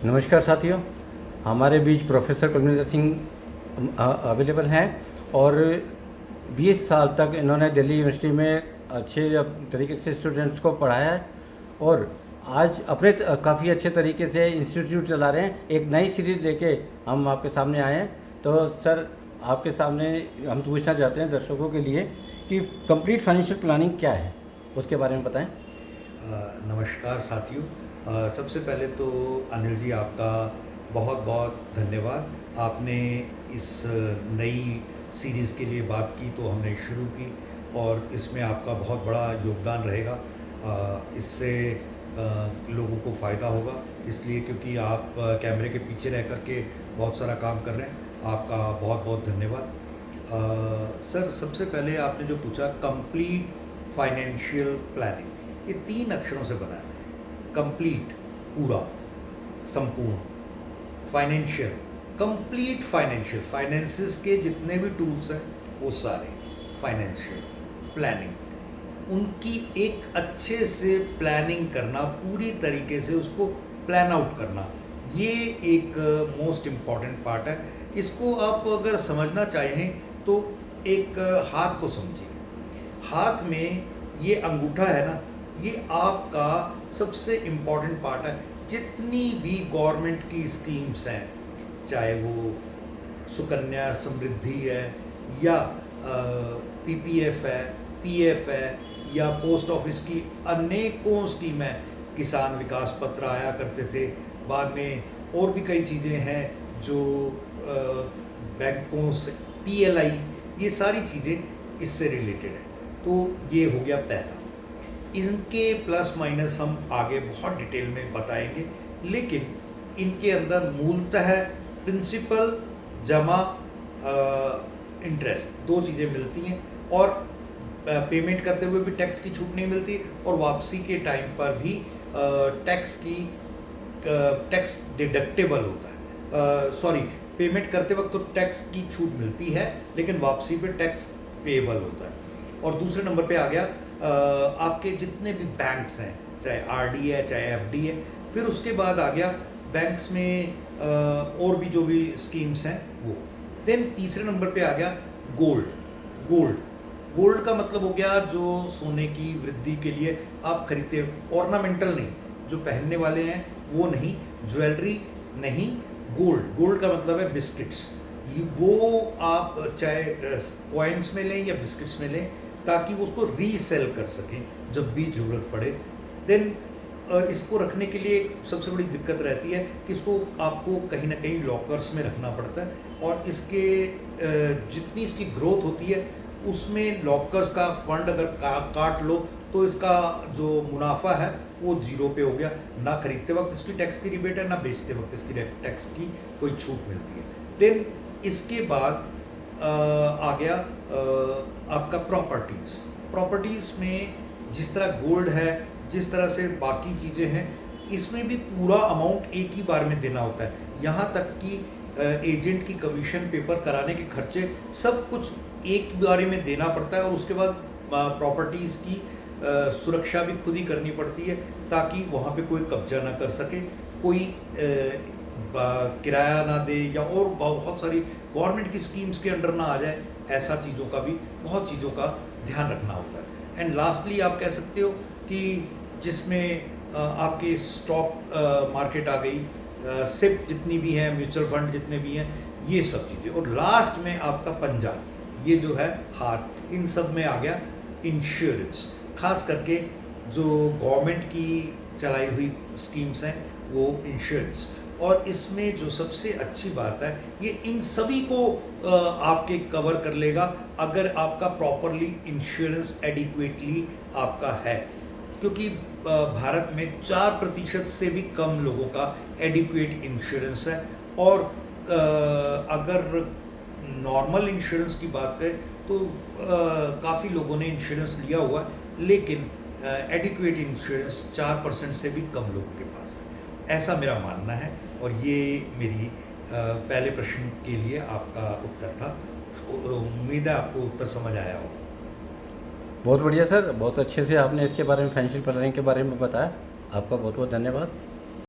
नमस्कार साथियों, हमारे बीच प्रोफेसर कुलविंदर सिंह अवेलेबल हैं और 20 साल तक इन्होंने दिल्ली यूनिवर्सिटी में अच्छे तरीके से स्टूडेंट्स को पढ़ाया है और आज अपने काफ़ी अच्छे तरीके से इंस्टीट्यूट चला रहे हैं। एक नई सीरीज़ लेके हम आपके सामने आए हैं। तो सर, आपके सामने हम पूछना चाहते हैं दर्शकों के लिए कि कंप्लीट फाइनेंशियल प्लानिंग क्या है, उसके बारे में बताएं। नमस्कार साथियों। सबसे पहले तो अनिल जी, आपका बहुत बहुत धन्यवाद। आपने इस नई सीरीज़ के लिए बात की तो हमने शुरू की और इसमें आपका बहुत बड़ा योगदान रहेगा। इससे लोगों को फ़ायदा होगा, इसलिए क्योंकि आप कैमरे के पीछे रह कर के बहुत सारा काम कर रहे हैं। आपका बहुत बहुत धन्यवाद। सर, सबसे पहले आपने जो पूछा कंप्लीट फाइनेंशियल प्लानिंग, ये 3 अक्षरों से बना है। कंप्लीट पूरा, संपूर्ण, फाइनेंशियल कंप्लीट, फाइनेंशियल फाइनेंसिस के जितने भी टूल्स हैं वो सारे, फाइनेंशियल प्लानिंग, उनकी एक अच्छे से प्लानिंग करना, पूरी तरीके से उसको प्लान आउट करना, ये एक मोस्ट इम्पॉर्टेंट पार्ट है। इसको आप अगर समझना चाहें तो एक हाथ को समझिए। हाथ में ये अंगूठा है ना, ये आपका सबसे इम्पॉर्टेंट पार्ट है। जितनी भी गवर्नमेंट की स्कीम्स हैं, चाहे वो सुकन्या समृद्धि है या पीपीएफ है, पीएफ है या पोस्ट ऑफिस की अनेकों स्कीम है, किसान विकास पत्र आया करते थे, बाद में और भी कई चीज़ें हैं जो बैंकों से, पीएलआई, ये सारी चीज़ें इससे रिलेटेड है। तो ये हो गया पहला। इनके प्लस माइनस हम आगे बहुत डिटेल में बताएंगे, लेकिन इनके अंदर मूलतः प्रिंसिपल जमा इंटरेस्ट, 2 चीज़ें मिलती हैं और पेमेंट करते हुए भी टैक्स की छूट नहीं मिलती और वापसी के टाइम पर भी टैक्स डिडक्टेबल होता है। सॉरी, पेमेंट करते वक्त तो टैक्स की छूट मिलती है, लेकिन वापसी पे टैक्स पेएबल होता है। और दूसरे नंबर पे आ गया आपके जितने भी बैंक्स हैं, चाहे आरडी है चाहे एफडी है। फिर उसके बाद आ गया बैंक्स में और भी जो भी स्कीम्स हैं वो। देन तीसरे नंबर पे आ गया गोल्ड। गोल्ड का मतलब हो गया जो सोने की वृद्धि के लिए आप खरीदते, ऑर्नामेंटल नहीं, जो पहनने वाले हैं वो नहीं, ज्वेलरी नहीं, गोल्ड का मतलब है बिस्किट्स। वो आप चाहे कॉइन्स में लें या बिस्किट्स में लें, ताकि वो उसको रीसेल कर सकें जब भी ज़रूरत पड़े। देन इसको रखने के लिए सबसे बड़ी दिक्कत रहती है कि इसको आपको कहीं ना कहीं लॉकर्स में रखना पड़ता है और इसके जितनी इसकी ग्रोथ होती है उसमें लॉकर्स का फंड अगर काट लो तो इसका जो मुनाफा है वो 0 पे हो गया। ना खरीदते वक्त इसकी टैक्स की रिबेट है, ना बेचते वक्त इसकी टैक्स की कोई छूट मिलती है। देन इसके बाद आ गया आपका प्रॉपर्टीज़ में जिस तरह गोल्ड है, जिस तरह से बाकी चीज़ें हैं, इसमें भी पूरा अमाउंट एक ही बार में देना होता है। यहाँ तक कि एजेंट की कमीशन, पेपर कराने के खर्चे, सब कुछ एक बारे में देना पड़ता है। और उसके बाद प्रॉपर्टीज़ की सुरक्षा भी खुद ही करनी पड़ती है, ताकि वहाँ पे कोई कब्जा ना कर सके, कोई किराया ना दे या और बहुत सारी गवर्नमेंट की स्कीम्स के अंडर ना आ जाए। ऐसा चीज़ों का भी, बहुत चीज़ों का ध्यान रखना होता है। एंड लास्टली आप कह सकते हो कि जिसमें आपके स्टॉक मार्केट आ गई, सिप जितनी भी हैं, म्यूचुअल फंड जितने भी हैं, ये सब चीज़ें, और लास्ट में आपका पंजा, ये जो है हाथ, इन सब में आ गया इंश्योरेंस। खास करके जो गवर्नमेंट की चलाई हुई स्कीम्स हैं वो इंश्योरेंस। और इसमें जो सबसे अच्छी बात है, ये इन सभी को आपके कवर कर लेगा अगर आपका प्रॉपरली इंश्योरेंस एडिक्वेटली आपका है, क्योंकि भारत में 4% से भी कम लोगों का एडिक्वेट इंश्योरेंस है। और अगर नॉर्मल इंश्योरेंस की बात करें तो काफ़ी लोगों ने इंश्योरेंस लिया हुआ है, लेकिन एडिक्वेट इंश्योरेंस 4% से भी कम लोगों के पास है, ऐसा मेरा मानना है। और ये मेरी पहले प्रश्न के लिए आपका उत्तर था। उम्मीद है आपको उत्तर समझ आया होगा। बहुत बढ़िया सर, बहुत अच्छे से आपने इसके बारे में, फाइनेंशियल प्लानिंग के बारे में बताया। आपका बहुत बहुत धन्यवाद।